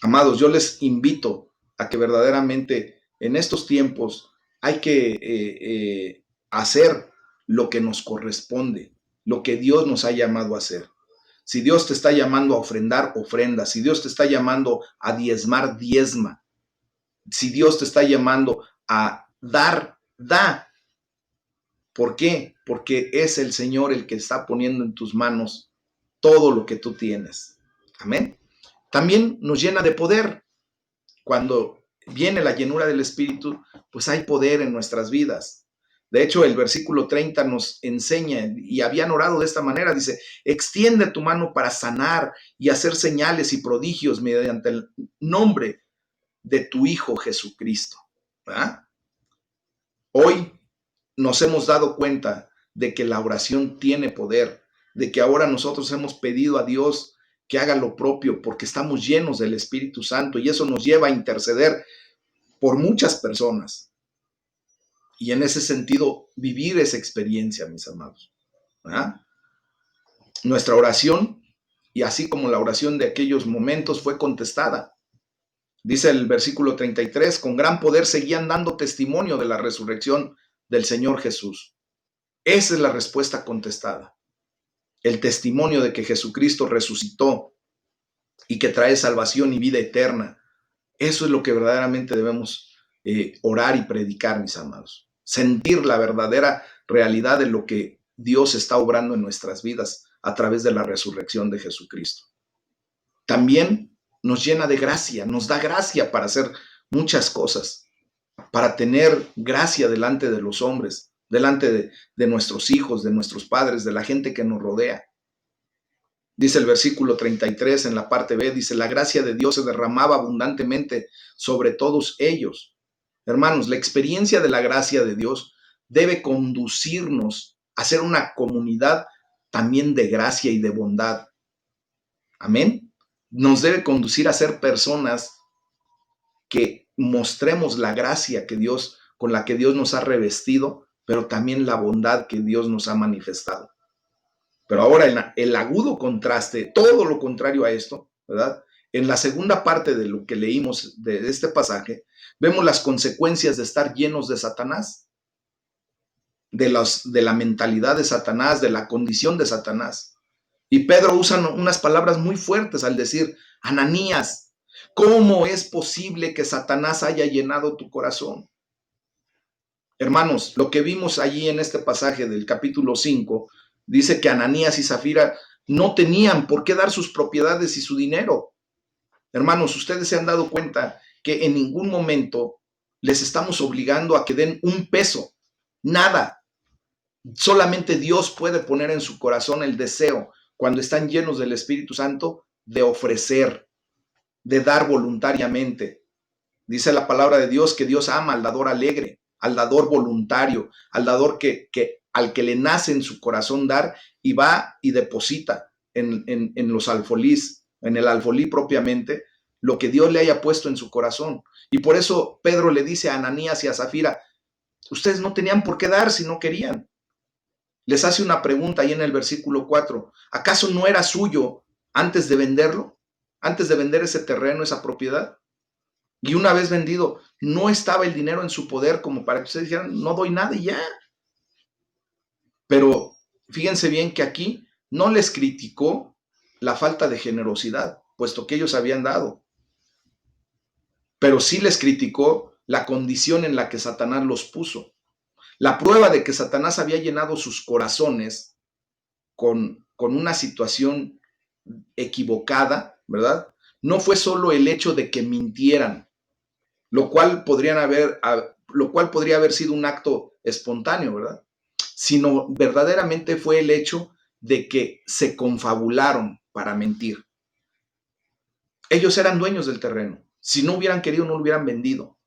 Amados, yo les invito a que verdaderamente en estos tiempos hay que hacer lo que nos corresponde, lo que Dios nos ha llamado a hacer. Si Dios te está llamando a ofrendar, ofrenda. Si Dios te está llamando a diezmar, diezma. Si Dios te está llamando a dar, da. ¿Por qué? Porque es el Señor el que está poniendo en tus manos todo lo que tú tienes. Amén. También nos llena de poder. Cuando viene la llenura del Espíritu, pues hay poder en nuestras vidas. De hecho, el versículo 30 nos enseña, y habían orado de esta manera, dice, extiende tu mano para sanar y hacer señales y prodigios mediante el nombre de tu Hijo Jesucristo. ¿verdad? Hoy nos hemos dado cuenta de que la oración tiene poder, de que ahora nosotros hemos pedido a Dios que haga lo propio porque estamos llenos del Espíritu Santo y eso nos lleva a interceder por muchas personas. Y en ese sentido, vivir esa experiencia, mis amados. ¿verdad? Nuestra oración, y así como la oración de aquellos momentos, fue contestada. Dice el versículo 33, con gran poder seguían dando testimonio de la resurrección del Señor Jesús. Esa es la respuesta contestada. El testimonio de que Jesucristo resucitó y que trae salvación y vida eterna. Eso es lo que verdaderamente debemos orar y predicar, mis amados. Sentir la verdadera realidad de lo que Dios está obrando en nuestras vidas a través de la resurrección de Jesucristo. también nos llena de gracia, nos da gracia para hacer muchas cosas, para tener gracia delante de los hombres, delante de nuestros hijos, de nuestros padres, de la gente que nos rodea. Dice el versículo 33 en la parte B, dice, la gracia de Dios se derramaba abundantemente sobre todos ellos. Hermanos, la experiencia de la gracia de Dios debe conducirnos a ser una comunidad también de gracia y de bondad. Amén. Nos debe conducir a ser personas que mostremos la gracia que Dios, con la que Dios nos ha revestido, pero también la bondad que Dios nos ha manifestado. Pero ahora el agudo contraste, todo lo contrario a esto, ¿verdad? En la segunda parte de lo que leímos de este pasaje, vemos las consecuencias de estar llenos de Satanás, de la mentalidad de Satanás, de la condición de Satanás. Y Pedro usa unas palabras muy fuertes al decir, Ananías, ¿cómo es posible que Satanás haya llenado tu corazón? Hermanos, lo que vimos allí en este pasaje del capítulo 5, dice que Ananías y Zafira no tenían por qué dar sus propiedades y su dinero. Hermanos, ustedes se han dado cuenta que en ningún momento les estamos obligando a que den un peso, nada. Solamente Dios puede poner en su corazón el deseo, cuando están llenos del Espíritu Santo, de ofrecer, de dar voluntariamente. Dice la palabra de Dios que Dios ama al dador alegre, al dador voluntario, al dador al que le nace en su corazón dar y va y deposita en los alfolís, en el alfolí propiamente, lo que Dios le haya puesto en su corazón. Y por eso Pedro le dice a Ananías y a Zafira, ustedes no tenían por qué dar si no querían. Les hace una pregunta ahí en el versículo 4. ¿Acaso no era suyo antes de venderlo? Antes de vender ese terreno, esa propiedad. Y una vez vendido, no estaba el dinero en su poder como para que ustedes dijeran, no doy nada y ya. Pero fíjense bien que aquí no les criticó la falta de generosidad, puesto que ellos habían dado. Pero sí les criticó la condición en la que Satanás los puso. La prueba de que Satanás había llenado sus corazones con una situación equivocada, ¿verdad? No fue solo el hecho de que mintieran, lo cual podría haber sido un acto espontáneo, ¿verdad? Sino verdaderamente fue el hecho de que se confabularon para mentir. Ellos eran dueños del terreno. Si no hubieran querido, no lo hubieran vendido.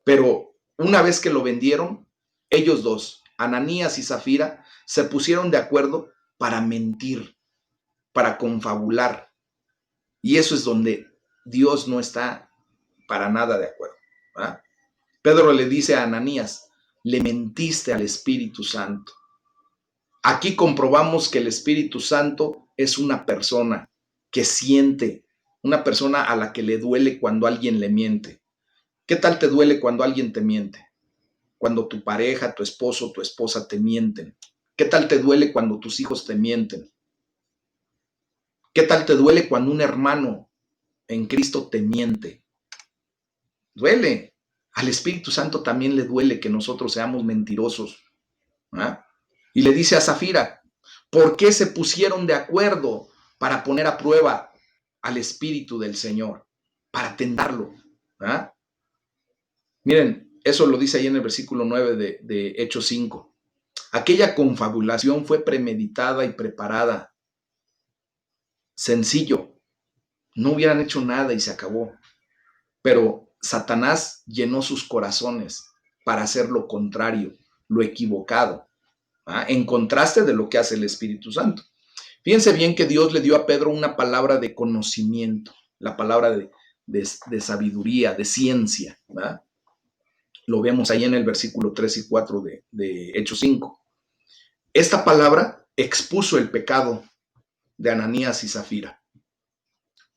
Pero una vez que lo vendieron, ellos dos, Ananías y Zafira, se pusieron de acuerdo para mentir, para confabular. Y eso es donde Dios no está para nada de acuerdo, ¿verdad? Pedro le dice a Ananías, le mentiste al Espíritu Santo. Aquí comprobamos que el Espíritu Santo es una persona que siente, una persona a la que le duele cuando alguien le miente. ¿Qué tal te duele cuando alguien te miente? Cuando tu pareja, tu esposo, tu esposa te mienten. ¿Qué tal te duele cuando tus hijos te mienten? ¿Qué tal te duele cuando un hermano en Cristo te miente? Duele. Al Espíritu Santo también le duele que nosotros seamos mentirosos. ¿Ah? Y le dice a Zafira, ¿por qué se pusieron de acuerdo para poner a prueba al Espíritu del Señor? Para tentarlo. ¿Ah? Miren, eso lo dice ahí en el versículo 9 de Hechos 5. Aquella confabulación fue premeditada y preparada. Sencillo. No hubieran hecho nada y se acabó. Pero Satanás llenó sus corazones para hacer lo contrario, lo equivocado, ¿ah? En contraste de lo que hace el Espíritu Santo. Fíjense bien que Dios le dio a Pedro una palabra de conocimiento, la palabra de sabiduría, de ciencia, ¿verdad? Lo vemos ahí en el versículo 3 y 4 de Hechos 5. Esta palabra expuso el pecado de Ananías y Zafira.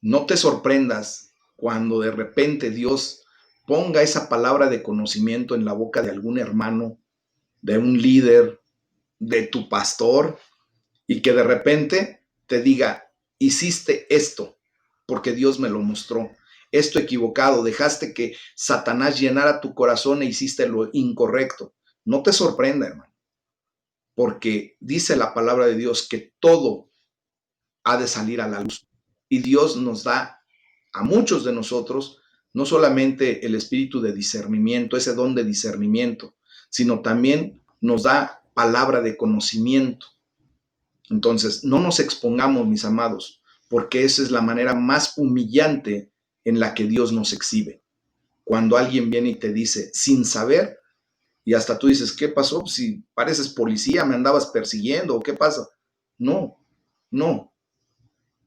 No te sorprendas cuando de repente Dios ponga esa palabra de conocimiento en la boca de algún hermano, de un líder, de tu pastor, y que de repente te diga, hiciste esto, porque Dios me lo mostró. Esto equivocado, dejaste que Satanás llenara tu corazón e hiciste lo incorrecto. No te sorprenda, hermano, porque dice la palabra de Dios que todo ha de salir a la luz. Y Dios nos da a muchos de nosotros no solamente el espíritu de discernimiento, ese don de discernimiento, sino también nos da palabra de conocimiento. Entonces, no nos expongamos, mis amados, porque esa es la manera más humillante en la que Dios nos exhibe. Cuando alguien viene y te dice, sin saber, y hasta tú dices, ¿qué pasó? Si pareces policía, me andabas persiguiendo, ¿o qué pasa? No, no.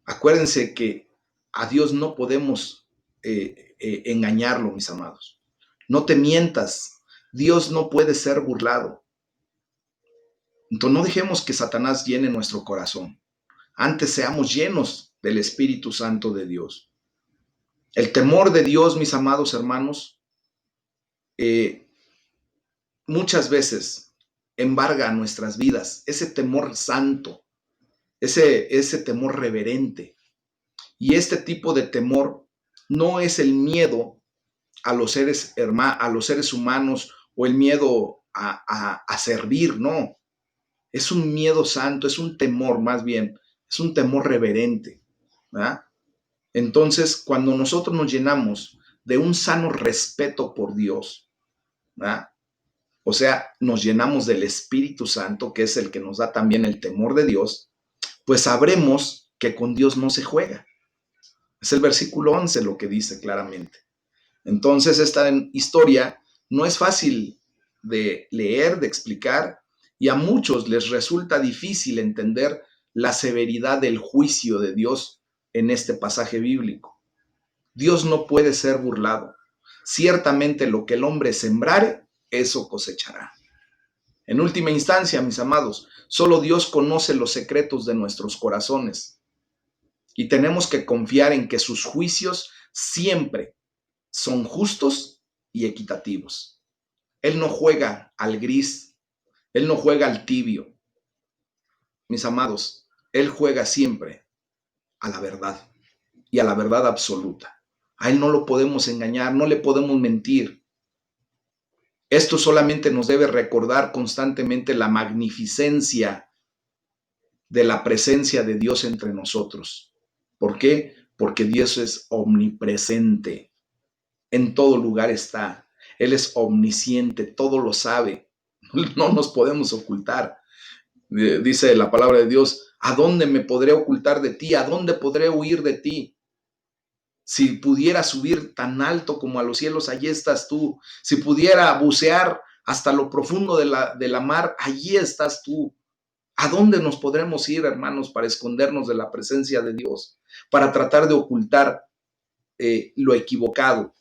Acuérdense que a Dios no podemos engañarlo, mis amados. No te mientas. Dios no puede ser burlado. Entonces no dejemos que Satanás llene nuestro corazón. Antes seamos llenos del Espíritu Santo de Dios. El temor de Dios, mis amados hermanos, muchas veces embarga nuestras vidas. Ese temor santo, ese temor reverente. Y este tipo de temor no es el miedo a los seres humanos o el miedo a servir, no. Es un miedo santo, es un temor más bien, es un temor reverente, ¿verdad? Entonces, cuando nosotros nos llenamos de un sano respeto por Dios, ¿verdad? O sea, nos llenamos del Espíritu Santo, que es el que nos da también el temor de Dios, pues sabremos que con Dios no se juega. Es el versículo 11 lo que dice claramente. Entonces, esta historia no es fácil de leer, de explicar, y a muchos les resulta difícil entender la severidad del juicio de Dios en este pasaje bíblico. Dios no puede ser burlado. Ciertamente lo que el hombre sembrare, eso cosechará. En última instancia, mis amados, solo Dios conoce los secretos de nuestros corazones y tenemos que confiar en que sus juicios siempre son justos y equitativos. Él no juega al gris, Él no juega al tibio. Mis amados, Él juega siempre a la verdad y a la verdad absoluta. A Él no lo podemos engañar, no le podemos mentir. Esto solamente nos debe recordar constantemente la magnificencia de la presencia de Dios entre nosotros. ¿Por qué? Porque Dios es omnipresente. En todo lugar está. Él es omnisciente, todo lo sabe. No nos podemos ocultar. Dice la palabra de Dios, ¿a dónde me podré ocultar de ti? ¿A dónde podré huir de ti? Si pudiera subir tan alto como a los cielos, allí estás tú. Si pudiera bucear hasta lo profundo de la mar, allí estás tú. ¿A dónde nos podremos ir, hermanos, para escondernos de la presencia de Dios? Para tratar de ocultar lo equivocado,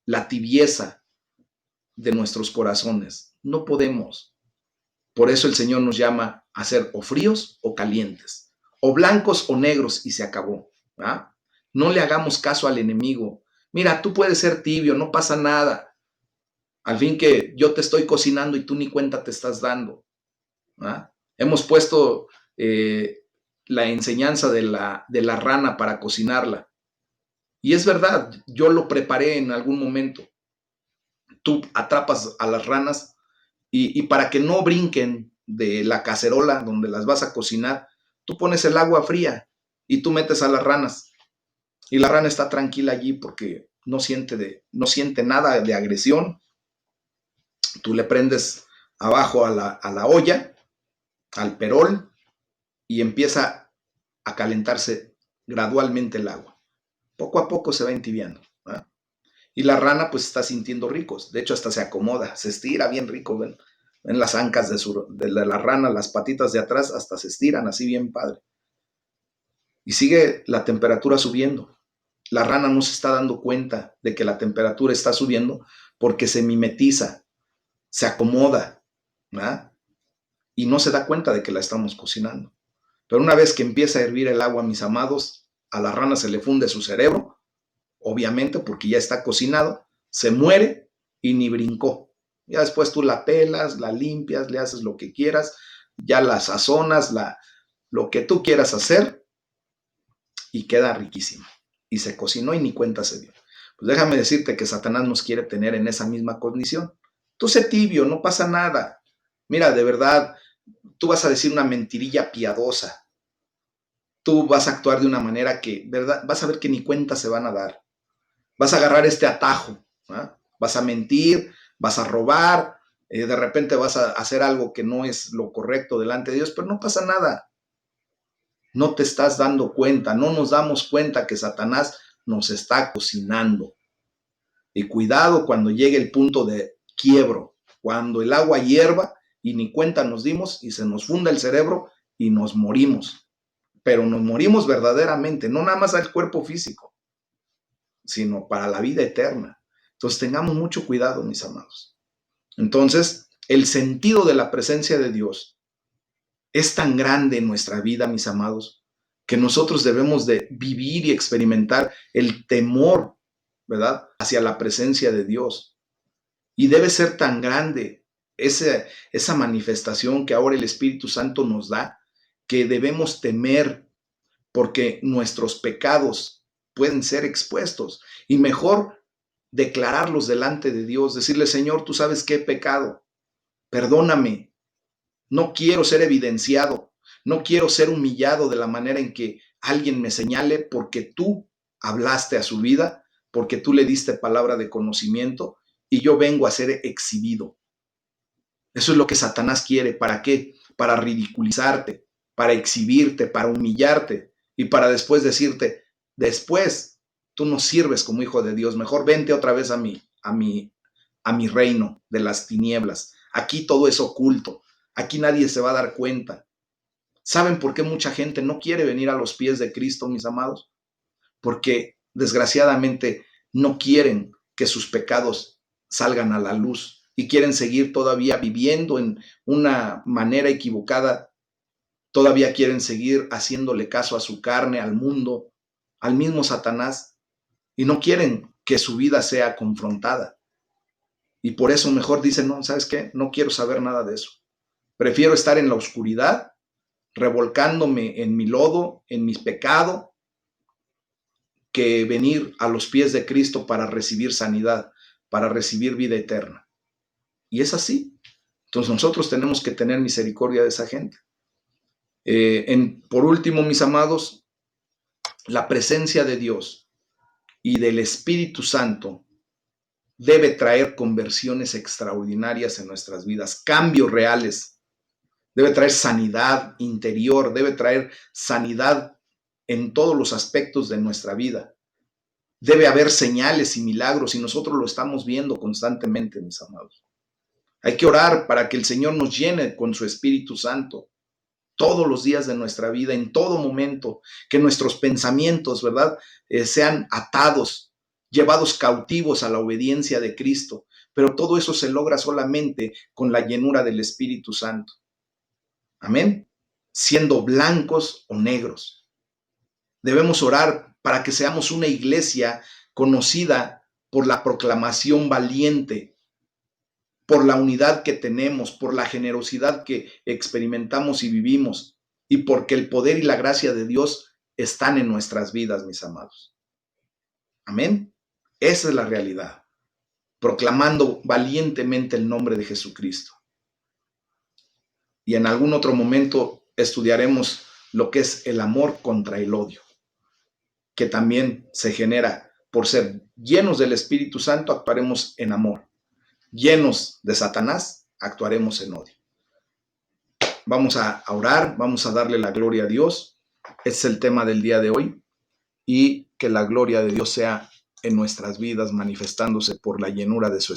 la tibieza de nuestros corazones. No podemos. Por eso el Señor nos llama a ser o fríos o calientes, o blancos o negros, y se acabó. ¿Ah? No le hagamos caso al enemigo. Mira, tú puedes ser tibio, no pasa nada. Al fin que yo te estoy cocinando y tú ni cuenta te estás dando. ¿Ah? Hemos puesto la enseñanza de la rana para cocinarla. Y es verdad, yo lo preparé en algún momento. Tú atrapas a las ranas y para que no brinquen de la cacerola donde las vas a cocinar, tú pones el agua fría y tú metes a las ranas. Y la rana está tranquila allí porque no siente nada de agresión. Tú le prendes abajo a la olla, al perol, y empieza a calentarse gradualmente el agua. Poco a poco se va entibiando. ¿Verdad? Y la rana pues está sintiendo ricos. De hecho, hasta se acomoda, se estira bien rico. Ven las ancas de la rana, las patitas de atrás, hasta se estiran así bien padre. Y sigue la temperatura subiendo. La rana no se está dando cuenta de que la temperatura está subiendo porque se mimetiza, se acomoda, ¿verdad? Y no se da cuenta de que la estamos cocinando. Pero una vez que empieza a hervir el agua, mis amados, a la rana se le funde su cerebro, obviamente porque ya está cocinado, se muere y ni brincó. Ya después tú la pelas, la limpias, le haces lo que quieras, ya la sazonas, lo que tú quieras hacer y queda riquísima. Y se cocinó y ni cuenta se dio. Pues déjame decirte que Satanás nos quiere tener en esa misma condición. Tú sé tibio, no pasa nada. Mira, de verdad, tú vas a decir una mentirilla piadosa. tú vas a actuar de una manera que, ¿verdad? Vas a ver que ni cuenta se van a dar. Vas a agarrar este atajo, ¿ah? Vas a mentir, vas a robar, de repente vas a hacer algo que no es lo correcto delante de Dios, pero no pasa nada. No te estás dando cuenta, no nos damos cuenta que Satanás nos está cocinando. Y cuidado cuando llegue el punto de quiebro, cuando el agua hierva y ni cuenta nos dimos y se nos funda el cerebro y nos morimos. Pero nos morimos verdaderamente, no nada más al cuerpo físico, sino para la vida eterna. Entonces tengamos mucho cuidado, mis amados. Entonces, el sentido de la presencia de Dios es tan grande en nuestra vida, mis amados, que nosotros debemos de vivir y experimentar el temor, ¿verdad?, hacia la presencia de Dios. Y debe ser tan grande esa manifestación que ahora el Espíritu Santo nos da, que debemos temer porque nuestros pecados pueden ser expuestos. Y mejor declararlos delante de Dios, decirle, Señor, tú sabes que he pecado, perdóname, no quiero ser evidenciado, no quiero ser humillado de la manera en que alguien me señale porque tú hablaste a su vida, porque tú le diste palabra de conocimiento y yo vengo a ser exhibido. Eso es lo que Satanás quiere. ¿Para qué? Para ridiculizarte, para exhibirte, para humillarte y para después decirte, después tú no sirves como hijo de Dios, mejor vente otra vez a mi reino de las tinieblas. Aquí todo es oculto, aquí nadie se va a dar cuenta. ¿Saben por qué mucha gente no quiere venir a los pies de Cristo, mis amados? Porque desgraciadamente no quieren que sus pecados salgan a la luz y quieren seguir todavía viviendo en una manera equivocada, todavía quieren seguir haciéndole caso a su carne, al mundo, al mismo Satanás, y no quieren que su vida sea confrontada. Y por eso mejor dicen, no, ¿sabes qué? No quiero saber nada de eso. Prefiero estar en la oscuridad, revolcándome en mi lodo, en mi pecado, que venir a los pies de Cristo para recibir sanidad, para recibir vida eterna. Y es así. Entonces nosotros tenemos que tener misericordia de esa gente. Por último, mis amados, la presencia de Dios y del Espíritu Santo debe traer conversiones extraordinarias en nuestras vidas, cambios reales. Debe traer sanidad interior, debe traer sanidad en todos los aspectos de nuestra vida. Debe haber señales y milagros y nosotros lo estamos viendo constantemente, mis amados. Hay que orar para que el Señor nos llene con su Espíritu Santo todos los días de nuestra vida, en todo momento, que nuestros pensamientos, ¿verdad?, sean atados, llevados cautivos a la obediencia de Cristo. Pero todo eso se logra solamente con la llenura del Espíritu Santo. Amén. Siendo blancos o negros. Debemos orar para que seamos una iglesia conocida por la proclamación valiente, por la unidad que tenemos, por la generosidad que experimentamos y vivimos, y porque el poder y la gracia de Dios están en nuestras vidas, mis amados. Amén. Esa es la realidad. Proclamando valientemente el nombre de Jesucristo. Y en algún otro momento estudiaremos lo que es el amor contra el odio, que también se genera por ser llenos del Espíritu Santo, actuaremos en amor. Llenos de Satanás, actuaremos en odio. Vamos a orar, vamos a darle la gloria a Dios. Este es el tema del día de hoy. Y que la gloria de Dios sea en nuestras vidas manifestándose por la llenura de su Espíritu.